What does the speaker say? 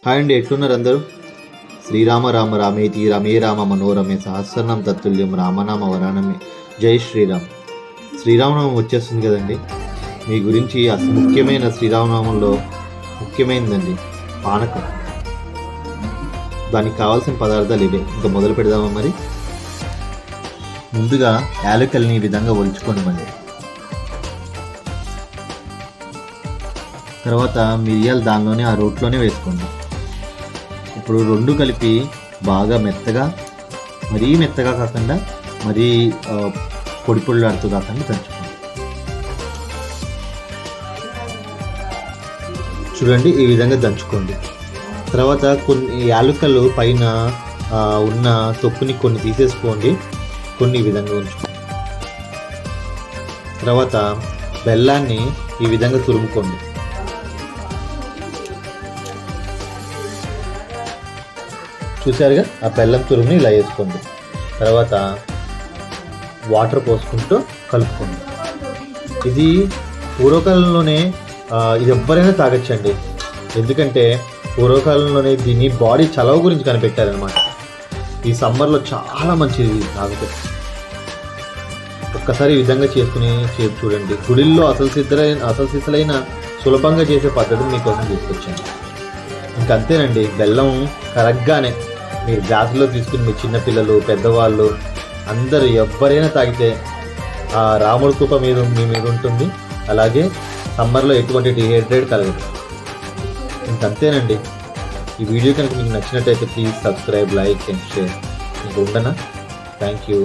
Hi అండి, ఎట్లున్నారు అందరూ? శ్రీరామ రామ రామేతి రమే రామ మనోరమే సహస్రనామ తత్తుల్యం రామనామ వరానమే. జై శ్రీరామ్. శ్రీరామనామం వచ్చేస్తుంది కదండి. మీ గురించి అసలు ముఖ్యమైన శ్రీరామనామంలో ముఖ్యమైనదండి పానకం. దానికి కావాల్సిన పదార్థాలు ఇవే. ఇంకా మొదలు పెడదామా మరి. ముందుగా యాలకుల్ని ఈ విధంగా ఒలుచుకోండి. తర్వాత మిరియాలు దానిలోనే ఆ రోట్లోనే వేసుకోండి. ఇప్పుడు రెండు కలిపి బాగా మెత్తగా, మరీ మెత్తగా కాకుండా మరీ పొడి పొడిలాడుతూ కాకుండా దంచుకోండి. చూడండి, ఈ విధంగా దంచుకోండి. తర్వాత కొన్ని యాలకులు పైన ఉన్న తొక్కుని కొన్ని తీసేసుకోండి, కొన్ని ఈ విధంగా ఉంచుకోండి. తర్వాత బెల్లాన్ని ఈ విధంగా తురుముకోండి. చూసారుగా, ఆ బెల్లం తురుముని ఇలా వేసుకోండి. తర్వాత వాటర్ పోసుకుంటూ కలుపుకోండి. ఇది పూర్వకాలంలోనే ఇది ఎవ్వరైనా తాగొచ్చండి. ఎందుకంటే పూర్వకాలంలోనే దీన్ని బాడీ చలవ గురించి కనిపెట్టారనమాట. ఈ సమ్మర్లో చాలా మంచిది తాగితే. ఒక్కసారి ఈ విధంగా చేసుకుని చూడండి. గుడిల్లో అసలు సిద్ధలైన సులభంగా చేసే పద్ధతిని మీకోసం తీసుకొచ్చాను. ఇంకంతేనండి. బెల్లం కరగ్గానే మీరు గ్లాసులో తీసుకుని మీ చిన్నపిల్లలు, పెద్దవాళ్ళు అందరూ ఎవరైనా తాగితే ఆ రాముడి కృప మీ మీద ఉంటుంది. అలాగే సమ్మర్లో ఎటువంటి డిహైడ్రేట్ కలగదు. ఇంకంతేనండి. ఈ వీడియో కనుక మీకు నచ్చినట్టయితే please subscribe, like and share. మీకు ఉండనా? Thank you.